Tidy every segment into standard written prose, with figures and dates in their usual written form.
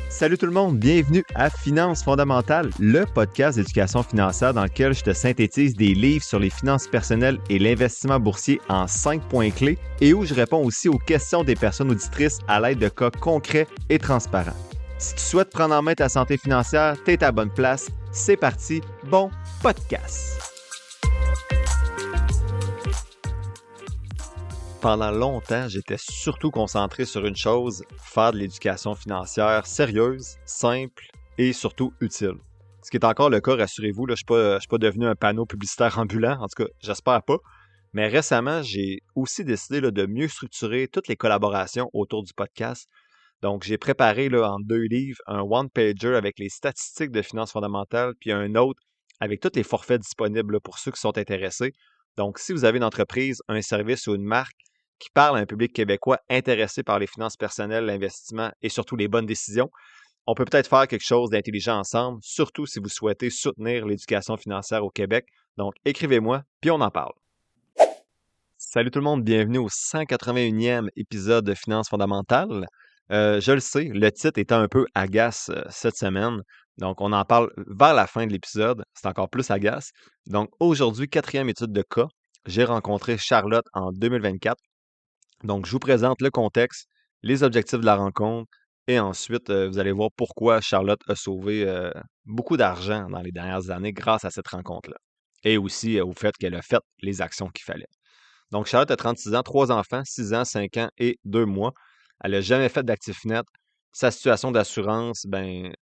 Salut tout le monde, bienvenue à Finances fondamentales, le podcast d'éducation financière dans lequel je te synthétise des livres sur les finances personnelles et l'investissement boursier en 5 points clés et où je réponds aussi aux questions des personnes auditrices à l'aide de cas concrets et transparents. Si tu souhaites prendre en main ta santé financière, t'es à la bonne place. C'est parti, bon podcast! Pendant longtemps, j'étais surtout concentré sur une chose, faire de l'éducation financière sérieuse, simple et surtout utile. Ce qui est encore le cas, rassurez-vous, là, je ne suis pas devenu un panneau publicitaire ambulant, en tout cas, j'espère pas. Mais récemment, j'ai aussi décidé de mieux structurer toutes les collaborations autour du podcast. Donc, j'ai préparé en 2 livres un one-pager avec les statistiques de finances fondamentales, puis un autre avec tous les forfaits disponibles pour ceux qui sont intéressés. Donc, si vous avez une entreprise, un service ou une marque qui parle à un public québécois intéressé par les finances personnelles, l'investissement et surtout les bonnes décisions, on peut peut-être faire quelque chose d'intelligent ensemble, surtout si vous souhaitez soutenir l'éducation financière au Québec. Donc, écrivez-moi, puis on en parle. Salut tout le monde, bienvenue au 181e épisode de Finances fondamentales. Je le sais, le titre est un peu agace cette semaine, donc on en parle vers la fin de l'épisode, c'est encore plus agace. Donc aujourd'hui, 4e étude de cas, j'ai rencontré Charlotte en 2024. Donc je vous présente le contexte, les objectifs de la rencontre, et ensuite vous allez voir pourquoi Charlotte a sauvé beaucoup d'argent dans les dernières années grâce à cette rencontre-là. Et aussi au fait qu'elle a fait les actions qu'il fallait. Donc, Charlotte a 36 ans, 3 enfants, 6 ans, 5 ans et 2 mois. Elle n'a jamais fait d'actif net. Sa situation d'assurance,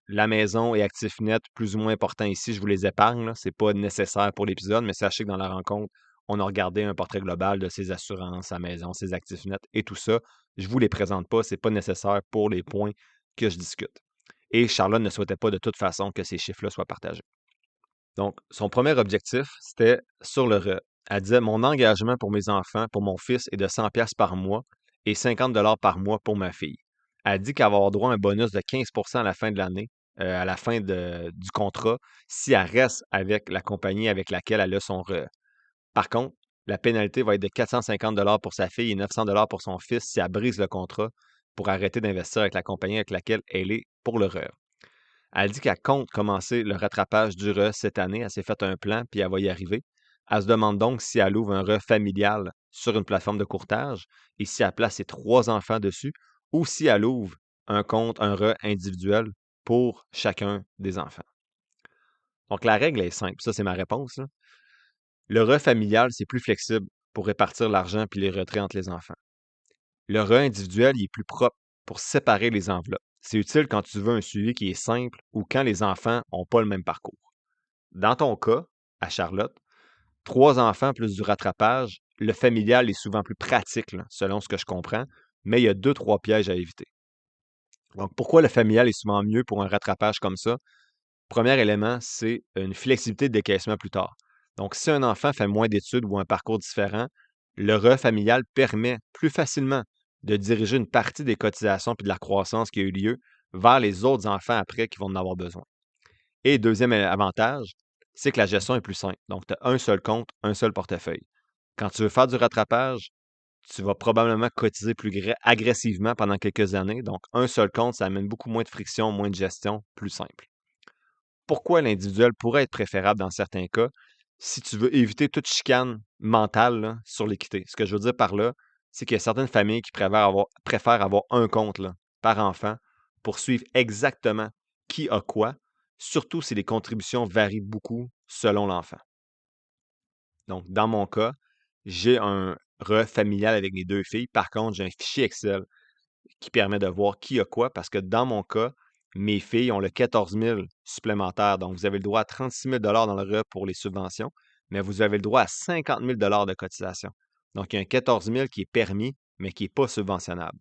la maison et actif net, plus ou moins important ici, je vous les épargne. Ce n'est pas nécessaire pour l'épisode, mais sachez que dans la rencontre, on a regardé un portrait global de ses assurances, sa maison, ses actifs nets et tout ça. Je ne vous les présente pas, ce n'est pas nécessaire pour les points que je discute. Et Charlotte ne souhaitait pas de toute façon que ces chiffres-là soient partagés. Donc, son premier objectif, c'était sur le RE. Elle disait, mon engagement pour mes enfants, pour mon fils, est de 100$ par mois et 50$ par mois pour ma fille. Elle dit qu'elle va avoir droit à un bonus de 15% à la fin de l'année, à la fin du contrat, si elle reste avec la compagnie avec laquelle elle a son RE. Par contre, la pénalité va être de 450$ pour sa fille et 900$ pour son fils si elle brise le contrat pour arrêter d'investir avec la compagnie avec laquelle elle est pour le RE. Elle dit qu'elle compte commencer le rattrapage du RE cette année. Elle s'est fait un plan, puis elle va y arriver. Elle se demande donc si elle ouvre un RE familial sur une plateforme de courtage et si elle place ses 3 enfants dessus, ou si elle ouvre un compte, un RE individuel pour chacun des enfants. Donc, la règle est simple. Ça, c'est ma réponse. Le RE familial, c'est plus flexible pour répartir l'argent puis les retraits entre les enfants. Le RE individuel, il est plus propre pour séparer les enveloppes. C'est utile quand tu veux un suivi qui est simple ou quand les enfants n'ont pas le même parcours. Dans ton cas, à Charlotte, 3 enfants plus du rattrapage, le familial est souvent plus pratique, selon ce que je comprends, mais il y a 2-3 pièges à éviter. Donc, pourquoi le familial est souvent mieux pour un rattrapage comme ça? Premier élément, c'est une flexibilité de décaissement plus tard. Donc, si un enfant fait moins d'études ou un parcours différent, le RE familial permet plus facilement de diriger une partie des cotisations puis de la croissance qui a eu lieu vers les autres enfants après qui vont en avoir besoin. Et deuxième avantage, c'est que la gestion est plus simple. Donc, tu as un seul compte, un seul portefeuille. Quand tu veux faire du rattrapage, tu vas probablement cotiser plus agressivement pendant quelques années. Donc, un seul compte, ça amène beaucoup moins de friction, moins de gestion, plus simple. Pourquoi l'individuel pourrait être préférable dans certains cas si tu veux éviter toute chicane mentale sur l'équité. Ce que je veux dire par là, c'est qu'il y a certaines familles qui préfèrent avoir un compte par enfant pour suivre exactement qui a quoi, surtout si les contributions varient beaucoup selon l'enfant. Donc, dans mon cas, j'ai un RE familial avec mes 2 filles. Par contre, j'ai un fichier Excel qui permet de voir qui a quoi parce que dans mon cas, mes filles ont le 14 000 supplémentaire. Donc, vous avez le droit à 36 000 dans le RE pour les subventions, mais vous avez le droit à 50 000 de cotisation. Donc, il y a un 14 000 qui est permis, mais qui n'est pas subventionnable.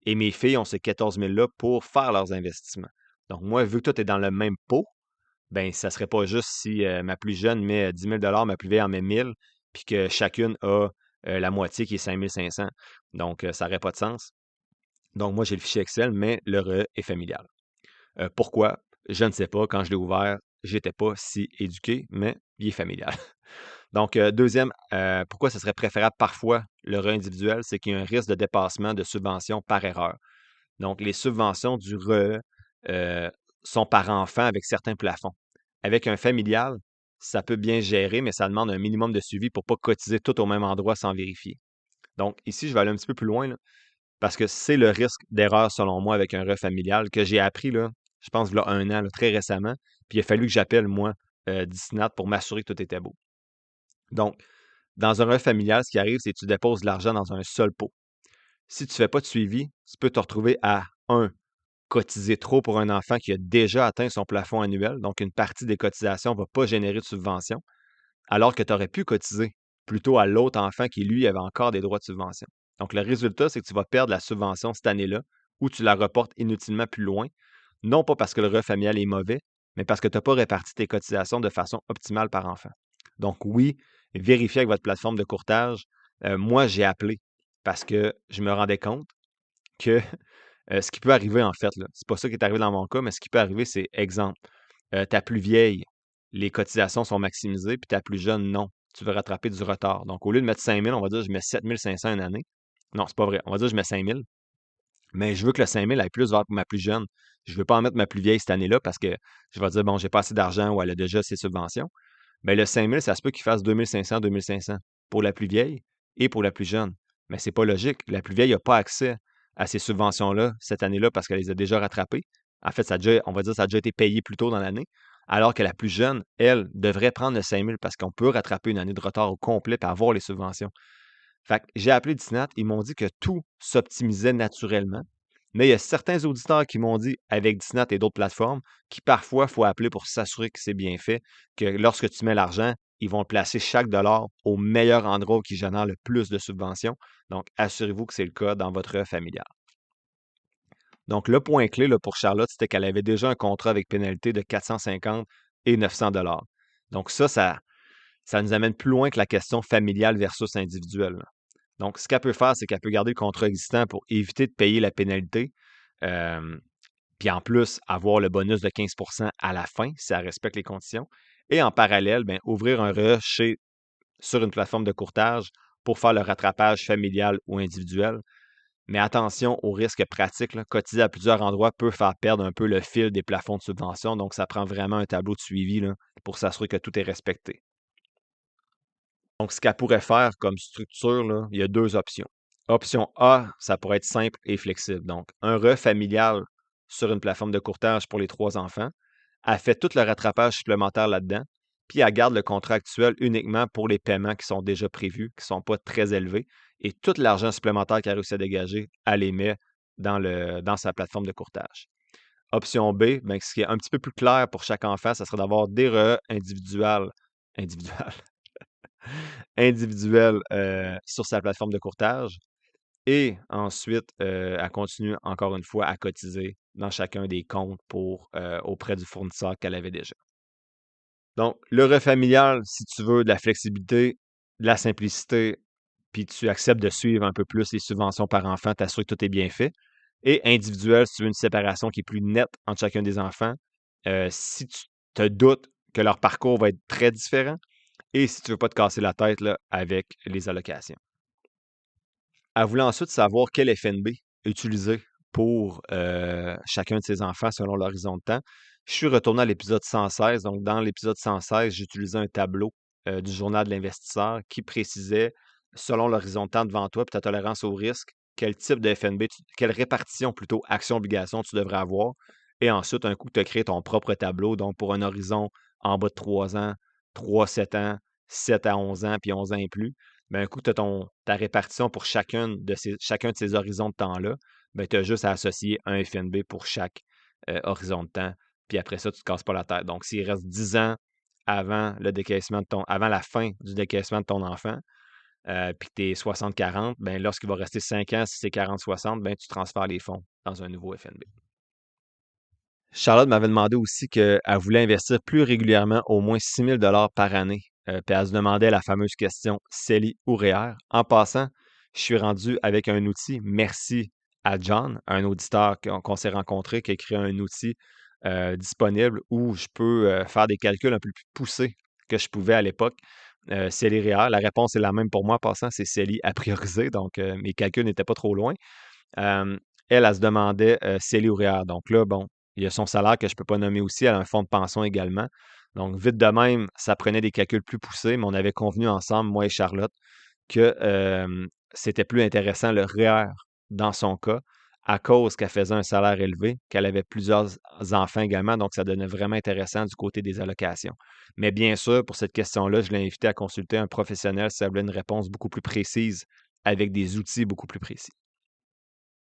Et mes filles ont ce 14 000-là pour faire leurs investissements. Donc, moi, vu que tout est dans le même pot, ça ne serait pas juste si ma plus jeune met 10 000 ma plus vieille en met 1 000 puis que chacune a la moitié qui est 5 500. Donc, ça n'aurait pas de sens. Donc, moi, j'ai le fichier Excel, mais le RE est familial. Pourquoi? Je ne sais pas. Quand je l'ai ouvert, je n'étais pas si éduqué, mais il est familial. Donc, deuxième, pourquoi ce serait préférable parfois le RE individuel? C'est qu'il y a un risque de dépassement de subventions par erreur. Donc, les subventions du RE euh, sont par enfant avec certains plafonds. Avec un familial, ça peut bien gérer, mais ça demande un minimum de suivi pour ne pas cotiser tout au même endroit sans vérifier. Donc, ici, je vais aller un petit peu plus loin, là, parce que c'est le risque d'erreur, selon moi, avec un REF familial que j'ai appris, là, je pense, il y a 1 an, là, très récemment. Puis il a fallu que j'appelle, moi, Disnat pour m'assurer que tout était beau. Donc, dans un REF familial, ce qui arrive, c'est que tu déposes de l'argent dans un seul pot. Si tu ne fais pas de suivi, tu peux te retrouver à, cotiser trop pour un enfant qui a déjà atteint son plafond annuel. Donc, une partie des cotisations ne va pas générer de subvention, alors que tu aurais pu cotiser plutôt à l'autre enfant qui, lui, avait encore des droits de subvention. Donc, le résultat, c'est que tu vas perdre la subvention cette année-là ou tu la reportes inutilement plus loin, non pas parce que le revenu familial est mauvais, mais parce que tu n'as pas réparti tes cotisations de façon optimale par enfant. Donc, oui, vérifiez avec votre plateforme de courtage. Moi, j'ai appelé parce que je me rendais compte que ce qui peut arriver, en fait, là, c'est pas ça qui est arrivé dans mon cas, mais ce qui peut arriver, c'est exemple, ta plus vieille, les cotisations sont maximisées, puis ta plus jeune, non. Tu veux rattraper du retard. Donc, au lieu de mettre 5 000, on va dire je mets 7 500 une année. Non, c'est pas vrai. On va dire je mets 5 000, mais je veux que le 5 000 aille plus vers ma plus jeune. Je veux pas en mettre ma plus vieille cette année-là parce que je vais dire, bon, j'ai pas assez d'argent ou elle a déjà ses subventions. Mais le 5 000, ça se peut qu'il fasse 2 500, 2 500 pour la plus vieille et pour la plus jeune. Mais c'est pas logique. La plus vieille n'a pas accès à ces subventions-là cette année-là parce qu'elle les a déjà rattrapées. En fait, on va dire ça a déjà été payé plus tôt dans l'année. Alors que la plus jeune, elle, devrait prendre le 5 000 parce qu'on peut rattraper une année de retard au complet et avoir les subventions. Fait que j'ai appelé Disnat, ils m'ont dit que tout s'optimisait naturellement. Mais il y a certains auditeurs qui m'ont dit, avec Disnat et d'autres plateformes, qu'il parfois, il faut appeler pour s'assurer que c'est bien fait, que lorsque tu mets l'argent, ils vont placer chaque dollar au meilleur endroit qui génère le plus de subventions. Donc, assurez-vous que c'est le cas dans votre familial. Donc, le point clé là, pour Charlotte, c'était qu'elle avait déjà un contrat avec pénalité de 450 et 900 dollars. Donc, ça nous amène plus loin que la question familiale versus individuelle, là. Donc, ce qu'elle peut faire, c'est qu'elle peut garder le contrat existant pour éviter de payer la pénalité. euh, Puis en plus, avoir le bonus de 15 à la fin, si elle respecte les conditions. Et en parallèle, ben, ouvrir un rush sur une plateforme de courtage pour faire le rattrapage familial ou individuel. Mais attention aux risques pratiques, là. Cotiser à plusieurs endroits peut faire perdre un peu le fil des plafonds de subvention. Donc, ça prend vraiment un tableau de suivi là, pour s'assurer que tout est respecté. Donc, ce qu'elle pourrait faire comme structure, là, il y a 2 options. Option A, ça pourrait être simple et flexible. Donc, un familial sur une plateforme de courtage pour les 3 enfants. Elle fait tout le rattrapage supplémentaire là-dedans, puis elle garde le contrat actuel uniquement pour les paiements qui sont déjà prévus, qui ne sont pas très élevés, et tout l'argent supplémentaire qu'elle a réussi à dégager, elle les met dans sa plateforme de courtage. Option B, ben, ce qui est un petit peu plus clair pour chaque enfant, ça serait d'avoir des individuels individuel sur sa plateforme de courtage. Et ensuite, elle continue encore une fois à cotiser dans chacun des comptes auprès du fournisseur qu'elle avait déjà. Donc, le familial, si tu veux de la flexibilité, de la simplicité, puis tu acceptes de suivre un peu plus les subventions par enfant, t'assures que tout est bien fait. Et individuel, si tu veux une séparation qui est plus nette entre chacun des enfants, si tu te doutes que leur parcours va être très différent, et si tu ne veux pas te casser la tête là, avec les allocations. Elle voulait ensuite savoir quel FNB utiliser pour chacun de ses enfants selon l'horizon de temps. Je suis retourné à l'épisode 116. Donc, dans l'épisode 116, j'utilisais un tableau du journal de l'investisseur qui précisait, selon l'horizon de temps devant toi et ta tolérance au risque, quel type de FNB, quelle répartition plutôt action-obligation tu devrais avoir. Et ensuite, un coup, tu as créé ton propre tableau. Donc, pour un horizon en bas de 3 ans, 3-7 ans, 7 à 11 ans, puis 11 ans et plus, ben, un coup, tu as ta répartition pour chacun de ces horizons de temps-là, ben, tu as juste à associer un FNB pour chaque horizon de temps. Puis après ça, tu ne te casses pas la tête. Donc, s'il reste 10 ans avant la fin du décaissement de ton enfant, puis que tu es 60-40, ben, lorsqu'il va rester 5 ans, si c'est 40-60, ben, tu transfères les fonds dans un nouveau FNB. Charlotte m'avait demandé aussi qu'elle voulait investir plus régulièrement, au moins 6 000 par année. Puis elle se demandait la fameuse question CELI ou REER. En passant, je suis rendu avec un outil. Merci à John, un auditeur qu'on s'est rencontré, qui a créé un outil disponible où je peux faire des calculs un peu plus poussés que je pouvais à l'époque. CELI REER, la réponse est la même pour moi en passant, c'est CELI à prioriser, donc mes calculs n'étaient pas trop loin. Elle se demandait CELI ou REER. Donc là, bon, Il y a son salaire que je ne peux pas nommer aussi. Elle a un fonds de pension également. Donc, vite de même, ça prenait des calculs plus poussés, mais on avait convenu ensemble, moi et Charlotte, que c'était plus intéressant le REER dans son cas, à cause qu'elle faisait un salaire élevé, qu'elle avait plusieurs enfants également, donc ça devenait vraiment intéressant du côté des allocations. Mais bien sûr, pour cette question-là, je l'ai invité à consulter un professionnel si elle voulait une réponse beaucoup plus précise, avec des outils beaucoup plus précis.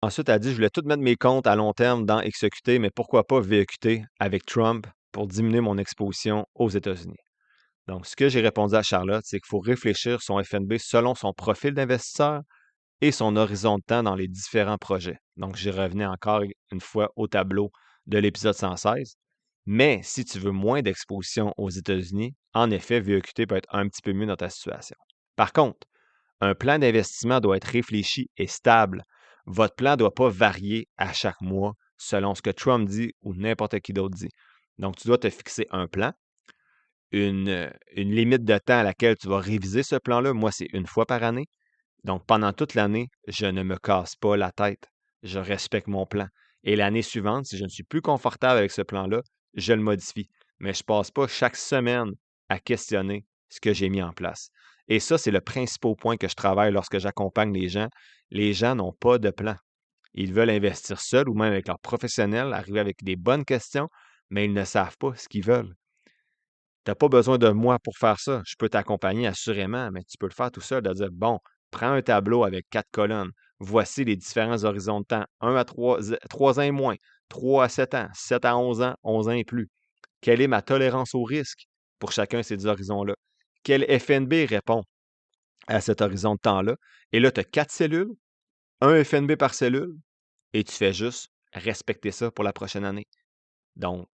Ensuite, elle a dit, je voulais tout mettre mes comptes à long terme dans XEQT, mais pourquoi pas VEQT avec Trump pour diminuer mon exposition aux États-Unis. Donc, ce que j'ai répondu à Charlotte, c'est qu'il faut réfléchir son FNB selon son profil d'investisseur et son horizon de temps dans les différents projets. Donc, j'y revenais encore une fois au tableau de l'épisode 116. Mais si tu veux moins d'exposition aux États-Unis, en effet, VEQT peut être un petit peu mieux dans ta situation. Par contre, un plan d'investissement doit être réfléchi et stable. Votre plan ne doit pas varier à chaque mois selon ce que Trump dit ou n'importe qui d'autre dit. Donc, tu dois te fixer un plan, une limite de temps à laquelle tu vas réviser ce plan-là. Moi, c'est une fois par année. Donc, pendant toute l'année, je ne me casse pas la tête. Je respecte mon plan. Et l'année suivante, si je ne suis plus confortable avec ce plan-là, je le modifie. Mais je ne passe pas chaque semaine à questionner ce que j'ai mis en place. Et ça, c'est le principal point que je travaille lorsque j'accompagne les gens. Les gens n'ont pas de plan. Ils veulent investir seuls ou même avec leurs professionnels, arriver avec des bonnes questions, mais ils ne savent pas ce qu'ils veulent. Tu n'as pas besoin de moi pour faire ça. Je peux t'accompagner assurément, mais tu peux le faire tout seul, de dire, bon, prends un tableau avec 4 colonnes. Voici les différents horizons de temps. 1 à 3 ans et moins, 3 à 7 ans, 7 à 11 ans et plus. Quelle est ma tolérance au risque pour chacun de ces horizons-là? Quel FNB répond à cet horizon de temps-là? Et là, tu as 4 cellules, un FNB par cellule, et tu fais juste respecter ça pour la prochaine année. Donc,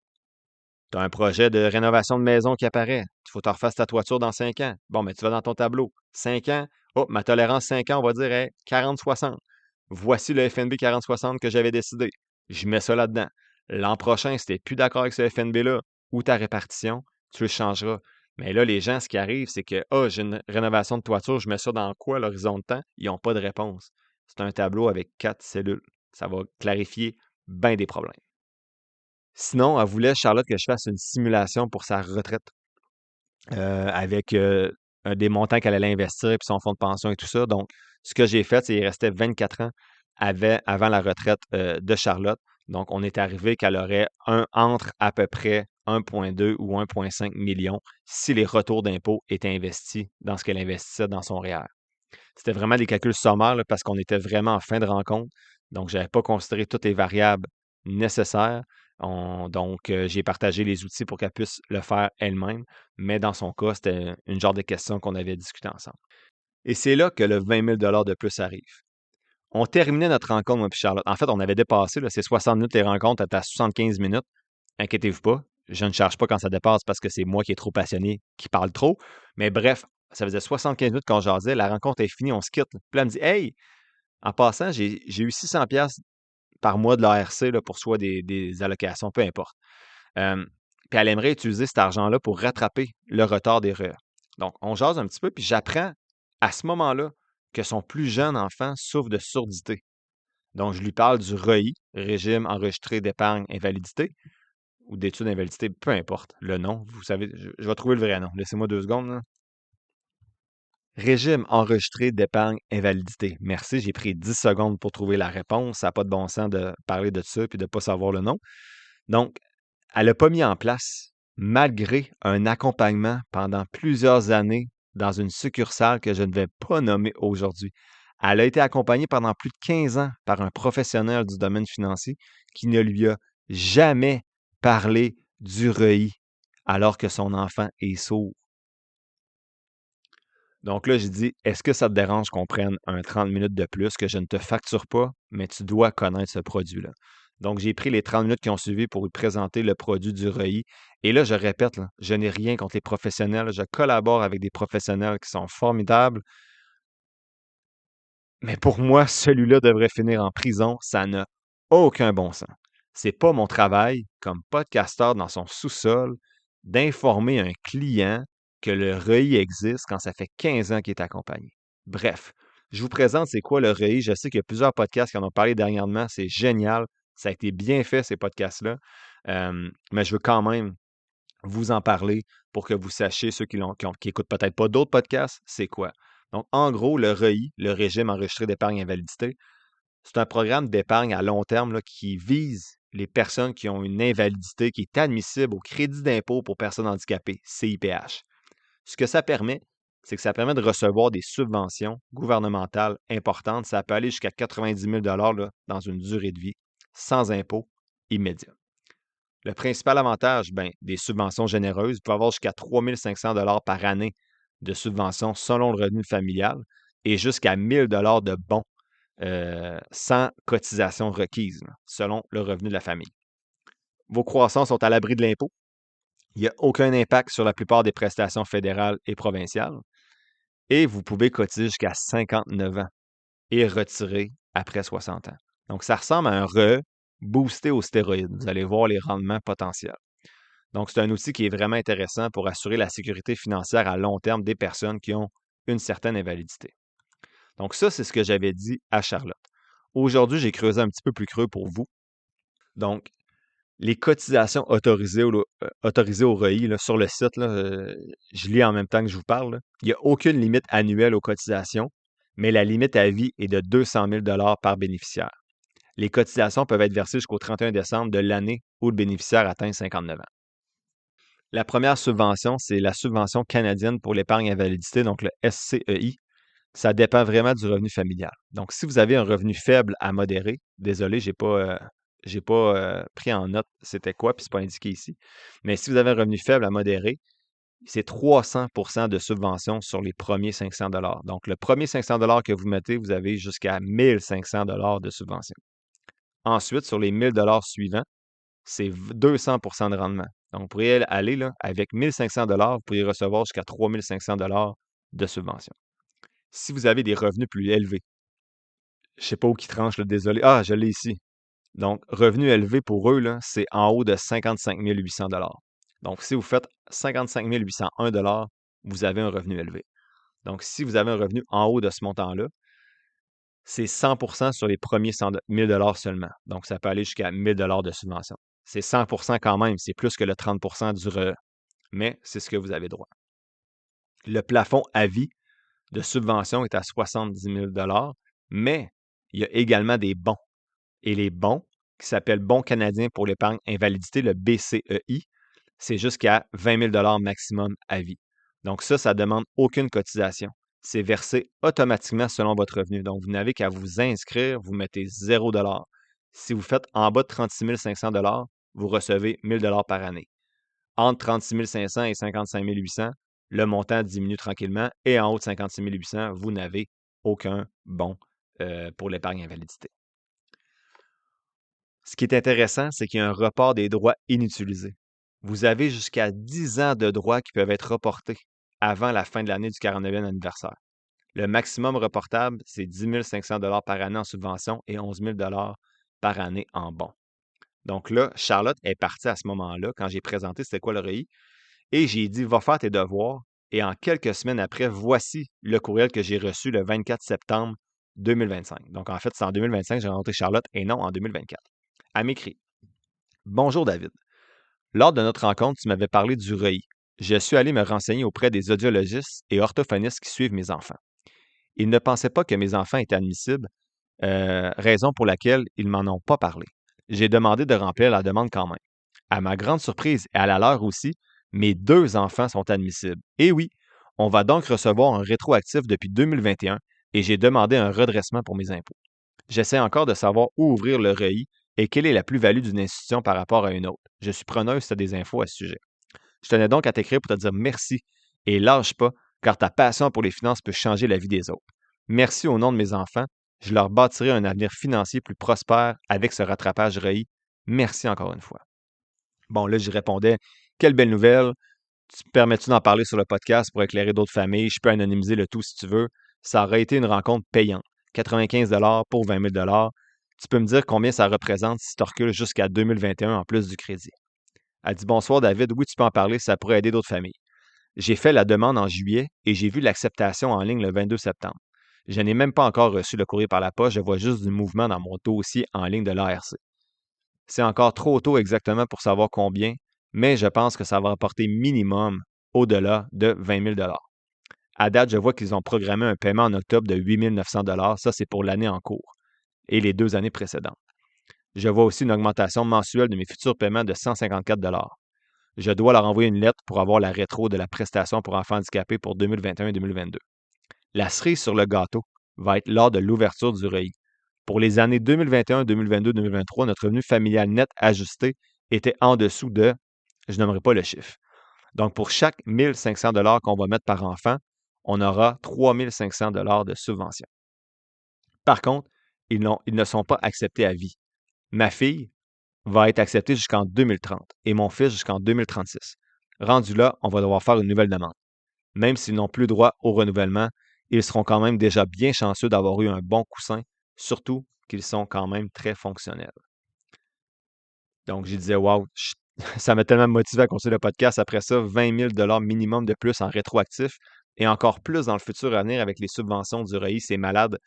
tu as un projet de rénovation de maison qui apparaît. Il faut que tu refasses ta toiture dans 5 ans. Bon, mais tu vas dans ton tableau. 5 ans, oh, ma tolérance 5 ans, on va dire, est 40-60. Voici le FNB 40-60 que j'avais décidé. Je mets ça là-dedans. L'an prochain, si tu n'es plus d'accord avec ce FNB-là ou ta répartition, tu le changeras. Mais là, les gens, ce qui arrive, c'est que, j'ai une rénovation de toiture, je mets ça dans quoi, l'horizon de temps? Ils n'ont pas de réponse. C'est un tableau avec 4 cellules. Ça va clarifier bien des problèmes. Sinon, elle voulait, Charlotte, que je fasse une simulation pour sa retraite avec des montants qu'elle allait investir, puis son fonds de pension et tout ça. Donc, ce que j'ai fait, c'est qu'il restait 24 ans avant la retraite de Charlotte. Donc, on est arrivé qu'elle aurait entre à peu près 1,2 ou 1,5 million si les retours d'impôts étaient investis dans ce qu'elle investissait dans son REER. C'était vraiment des calculs sommaires là, parce qu'on était vraiment en fin de rencontre. Donc, je n'avais pas considéré toutes les variables nécessaires. Donc, j'ai partagé les outils pour qu'elle puisse le faire elle-même. Mais dans son cas, c'était une genre de question qu'on avait discuté ensemble. Et c'est là que le 20 000 de plus arrive. On terminait notre rencontre, moi et Charlotte. En fait, on avait dépassé, là, c'est 60 minutes les rencontres, à 75 minutes. Inquiétez-vous pas, je ne charge pas quand ça dépasse parce que c'est moi qui est trop passionné, qui parle trop. Mais bref, ça faisait 75 minutes qu'on jasait. La rencontre est finie, on se quitte. Puis là, elle me dit, hey, en passant, j'ai eu 600$ par mois de l'ARC là, pour soit des allocations, peu importe. Puis elle aimerait utiliser cet argent-là pour rattraper le retard des REER. Donc, on jase un petit peu, puis j'apprends à ce moment-là que son plus jeune enfant souffre de surdité. Donc, je lui parle du REI, régime enregistré d'épargne invalidité, ou d'études d'invalidité, peu importe le nom. Vous savez, je vais trouver le vrai nom. Laissez-moi 2 secondes. Là. Régime enregistré d'épargne invalidité. Merci, j'ai pris 10 secondes pour trouver la réponse. Ça n'a pas de bon sens de parler de ça puis de ne pas savoir le nom. Donc, elle n'a pas mis en place, malgré un accompagnement pendant plusieurs années dans une succursale que je ne vais pas nommer aujourd'hui. Elle a été accompagnée pendant plus de 15 ans par un professionnel du domaine financier qui ne lui a jamais parlé du REI alors que son enfant est sourd. Donc là, j'ai dit, est-ce que ça te dérange qu'on prenne un 30 minutes de plus, que je ne te facture pas, mais tu dois connaître ce produit-là. Donc, j'ai pris les 30 minutes qui ont suivi pour lui présenter le produit du REI. Et là, je répète, là, je n'ai rien contre les professionnels. Je collabore avec des professionnels qui sont formidables. Mais pour moi, celui-là devrait finir en prison. Ça n'a aucun bon sens. C'est pas mon travail, comme podcasteur dans son sous-sol, d'informer un client que le REI existe quand ça fait 15 ans qu'il est accompagné. Bref, je vous présente c'est quoi le REI. Je sais qu'il y a plusieurs podcasts qui en ont parlé dernièrement. C'est génial. Ça a été bien fait, ces podcasts-là. Mais je veux quand même vous en parler pour que vous sachiez, ceux qui écoutent peut-être pas d'autres podcasts, c'est quoi. Donc, en gros, le REI, le régime enregistré d'épargne invalidité, c'est un programme d'épargne à long terme là, qui vise les personnes qui ont une invalidité qui est admissible au crédit d'impôt pour personnes handicapées, CIPH. Ce que ça permet, c'est que ça permet de recevoir des subventions gouvernementales importantes. Ça peut aller jusqu'à 90 000 là, dans une durée de vie, sans impôt immédiat. Le principal avantage, ben, des subventions généreuses, vous pouvez avoir jusqu'à 3 500 par année de subventions selon le revenu familial et jusqu'à 1 000 de bons sans cotisation requise, là, selon le revenu de la famille. Vos croissants sont à l'abri de l'impôt. Il n'y a aucun impact sur la plupart des prestations fédérales et provinciales. Et vous pouvez cotiser jusqu'à 59 ans et retirer après 60 ans. Donc, ça ressemble à un RE boosté aux stéroïdes. Vous allez voir les rendements potentiels. Donc, c'est un outil qui est vraiment intéressant pour assurer la sécurité financière à long terme des personnes qui ont une certaine invalidité. Donc, ça, c'est ce que j'avais dit à Charlotte. Aujourd'hui, j'ai creusé un petit peu plus creux pour vous. Donc, les cotisations autorisées au REI là, sur le site, là, je lis en même temps que je vous parle. Là. Il n'y a aucune limite annuelle aux cotisations, mais la limite à vie est de 200 000 par bénéficiaire. Les cotisations peuvent être versées jusqu'au 31 décembre de l'année où le bénéficiaire atteint 59 ans. La première subvention, c'est la subvention canadienne pour l'épargne invalidité, donc le SCEI. Ça dépend vraiment du revenu familial. Donc, si vous avez un revenu faible à modéré, désolé, j'ai pas pris en note c'était quoi, puis c'est pas indiqué ici. Mais si vous avez un revenu faible à modéré, c'est 300 de subvention sur les premiers 500 dollars. Donc, le premier 500 dollars que vous mettez, vous avez jusqu'à 1500 dollars de subvention. Ensuite, sur les 1000 dollars suivants, c'est 200 de rendement. Donc, vous pourriez aller là, avec 1500 dollars, vous pourriez recevoir jusqu'à 3500 dollars de subvention. Si vous avez des revenus plus élevés, je ne sais pas où qui tranche, là, désolé. Ah, je l'ai ici. Donc, revenu élevé pour eux, là, c'est en haut de 55 800 Donc, si vous faites 55 801 vous avez un revenu élevé. Donc, si vous avez un revenu en haut de ce montant-là, c'est 100 sur les premiers 100 000 seulement. Donc, ça peut aller jusqu'à 1 000 de subvention. C'est 100 quand même, c'est plus que le 30 du RE, mais c'est ce que vous avez droit. Le plafond à vie de subvention est à 70 000 mais il y a également des bons. Et les bons, qui s'appellent Bons canadiens pour l'épargne invalidité, le BCEI, c'est jusqu'à 20 000 maximum à vie. Donc ça demande aucune cotisation. C'est versé automatiquement selon votre revenu. Donc, vous n'avez qu'à vous inscrire, vous mettez 0 Si vous faites en bas de 36 500 vous recevez 1 000 par année. Entre 36 500 et 55 800, le montant diminue tranquillement. Et en haut de 56 800, vous n'avez aucun bon pour l'épargne invalidité. Ce qui est intéressant, c'est qu'il y a un report des droits inutilisés. Vous avez jusqu'à 10 ans de droits qui peuvent être reportés avant la fin de l'année du 49e anniversaire. Le maximum reportable, c'est 10 500 par année en subvention et 11 000 par année en bons. Donc là, Charlotte est partie à ce moment-là, quand j'ai présenté c'était quoi le REI, et j'ai dit, va faire tes devoirs, et en quelques semaines après, voici le courriel que j'ai reçu le 24 septembre 2025. Donc en fait, c'est en 2025 j'ai rencontré Charlotte et non en 2024. Elle m'écrit: Bonjour David. Lors de notre rencontre, tu m'avais parlé du REI. Je suis allé me renseigner auprès des audiologistes et orthophonistes qui suivent mes enfants. Ils ne pensaient pas que mes enfants étaient admissibles, raison pour laquelle ils m'en ont pas parlé. J'ai demandé de remplir la demande quand même. À ma grande surprise et à la leur aussi, mes 2 enfants sont admissibles. Et oui, on va donc recevoir un rétroactif depuis 2021 et j'ai demandé un redressement pour mes impôts. J'essaie encore de savoir où ouvrir le REI et quelle est la plus-value d'une institution par rapport à une autre. Je suis preneuse si tu as des infos à ce sujet. Je tenais donc à t'écrire pour te dire merci et lâche pas, car ta passion pour les finances peut changer la vie des autres. Merci au nom de mes enfants. Je leur bâtirai un avenir financier plus prospère avec ce rattrapage REI. Merci encore une fois. Bon, là, j'y répondais, quelle belle nouvelle. Tu permets-tu d'en parler sur le podcast pour éclairer d'autres familles? Je peux anonymiser le tout si tu veux. Ça aurait été une rencontre payante. 95 pour 20 000 Tu peux me dire combien ça représente si tu recules jusqu'à 2021 en plus du crédit. Elle dit: Bonsoir David, oui, tu peux en parler, ça pourrait aider d'autres familles. J'ai fait la demande en juillet et j'ai vu l'acceptation en ligne le 22 septembre. Je n'ai même pas encore reçu le courrier par la poste, je vois juste du mouvement dans mon dossier en ligne de l'ARC. C'est encore trop tôt exactement pour savoir combien, mais je pense que ça va rapporter minimum au-delà de 20 000 À date, je vois qu'ils ont programmé un paiement en octobre de 8 900 ça c'est pour l'année en cours et les 2 années précédentes. Je vois aussi une augmentation mensuelle de mes futurs paiements de 154 Je dois leur envoyer une lettre pour avoir la rétro de la prestation pour enfants handicapés pour 2021 et 2022. La cerise sur le gâteau va être lors de l'ouverture du REI. Pour les années 2021, 2022, 2023, notre revenu familial net ajusté était en dessous de, je nommerai pas le chiffre. Donc, pour chaque 1 500 qu'on va mettre par enfant, on aura 3 500 de subvention. Par contre, ils ne sont pas acceptés à vie. Ma fille va être acceptée jusqu'en 2030 et mon fils jusqu'en 2036. Rendu là, on va devoir faire une nouvelle demande. Même s'ils n'ont plus droit au renouvellement, ils seront quand même déjà bien chanceux d'avoir eu un bon coussin, surtout qu'ils sont quand même très fonctionnels. Donc, je disais, wow, ça m'a tellement motivé à continuer le podcast. Après ça, 20 000 minimum de plus en rétroactif et encore plus dans le futur à venir avec les subventions du REI. C'est malade.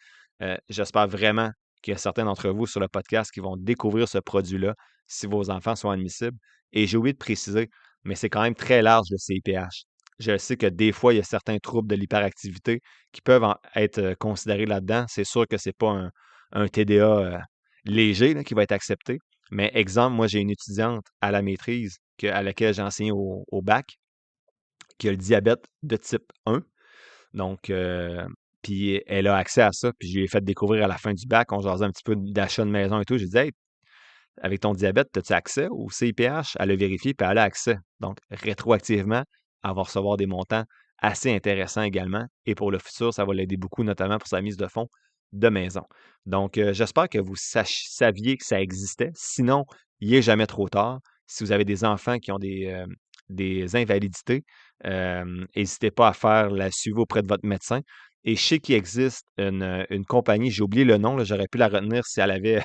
J'espère vraiment qu'il y a certains d'entre vous sur le podcast qui vont découvrir ce produit-là si vos enfants sont admissibles. Et j'ai oublié de préciser, mais c'est quand même très large le CIPH. Je sais que des fois, il y a certains troubles de l'hyperactivité qui peuvent être considérés là-dedans. C'est sûr que ce n'est pas un TDA léger là, qui va être accepté. Mais exemple, moi, j'ai une étudiante à la maîtrise à laquelle j'ai enseigné au bac qui a le diabète de type 1. Donc, puis elle a accès à ça. Puis je lui ai fait découvrir à la fin du bac, on jasait un petit peu d'achat de maison et tout. J'ai dit, hey, avec ton diabète, as-tu accès au CIPH? Elle a vérifié, puis elle a accès. Donc, rétroactivement, elle va recevoir des montants assez intéressants également. Et pour le futur, ça va l'aider beaucoup, notamment pour sa mise de fonds de maison. Donc, j'espère que vous saviez que ça existait. Sinon, il n'est jamais trop tard. Si vous avez des enfants qui ont des invalidités, n'hésitez pas à faire la suivi auprès de votre médecin. Et je sais qu'il existe une compagnie, j'ai oublié le nom, j'aurais pu la retenir si elle avait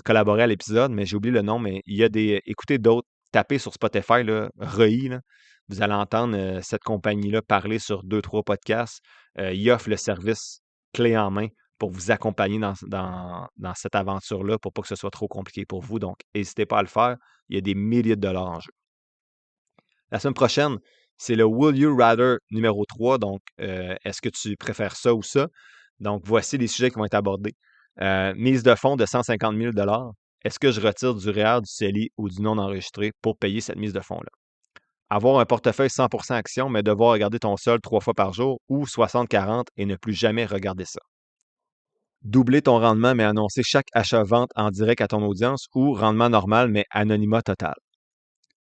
collaboré à l'épisode, mais j'ai oublié le nom, mais il y a écoutez d'autres, tapez sur Spotify, là, REI, là, vous allez entendre cette compagnie-là parler sur 2-3 podcasts. Ils offrent le service clé en main pour vous accompagner dans cette aventure-là pour pas que ce soit trop compliqué pour vous. Donc, n'hésitez pas à le faire. Il y a des milliers de dollars en jeu. La semaine prochaine, c'est le Will You Rather numéro 3. Donc, est-ce que tu préfères ça ou ça? Donc, voici les sujets qui vont être abordés. Mise de fonds de 150 000 Est-ce que je retire du REER, du CELI ou du non enregistré pour payer cette mise de fonds-là? Avoir un portefeuille 100% actions, mais devoir regarder ton solde 3 fois par jour ou 60-40 et ne plus jamais regarder ça. Doubler ton rendement, mais annoncer chaque achat-vente en direct à ton audience ou rendement normal, mais anonymat total.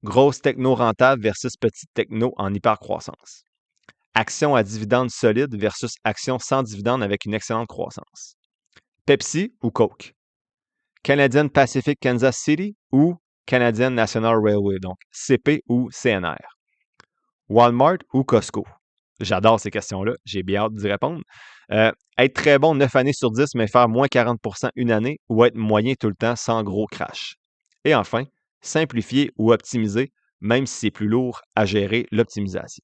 Grosse techno rentable versus petite techno en hypercroissance. Action à dividendes solides versus action sans dividendes avec une excellente croissance. Pepsi ou Coke. Canadian Pacific Kansas City ou Canadian National Railway, donc CP ou CNR. Walmart ou Costco. J'adore ces questions-là, j'ai bien hâte d'y répondre. Être très bon 9 années sur 10, mais faire moins 40% une année ou être moyen tout le temps sans gros crash. Et enfin, simplifier ou optimiser, même si c'est plus lourd à gérer l'optimisation.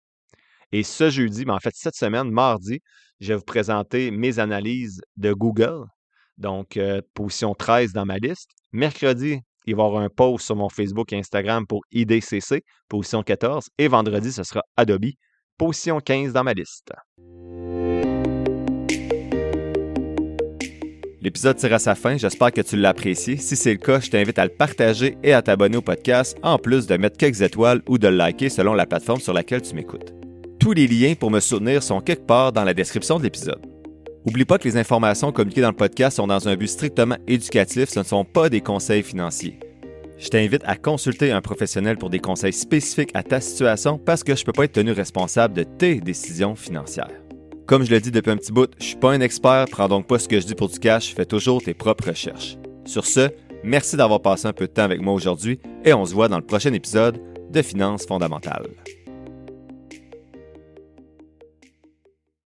Et ce jeudi, en fait cette semaine, mardi, je vais vous présenter mes analyses de Google. Donc, position 13 dans ma liste. Mercredi, il va y avoir un post sur mon Facebook et Instagram pour IDCC, position 14. Et vendredi, ce sera Adobe, position 15 dans ma liste. L'épisode tire à sa fin, j'espère que tu l'as apprécié. Si c'est le cas, je t'invite à le partager et à t'abonner au podcast, en plus de mettre quelques étoiles ou de le liker selon la plateforme sur laquelle tu m'écoutes. Tous les liens pour me soutenir sont quelque part dans la description de l'épisode. N'oublie pas que les informations communiquées dans le podcast sont dans un but strictement éducatif, ce ne sont pas des conseils financiers. Je t'invite à consulter un professionnel pour des conseils spécifiques à ta situation parce que je ne peux pas être tenu responsable de tes décisions financières. Comme je le dis depuis un petit bout, je ne suis pas un expert, prends donc pas ce que je dis pour du cash, fais toujours tes propres recherches. Sur ce, merci d'avoir passé un peu de temps avec moi aujourd'hui et on se voit dans le prochain épisode de Finances fondamentales.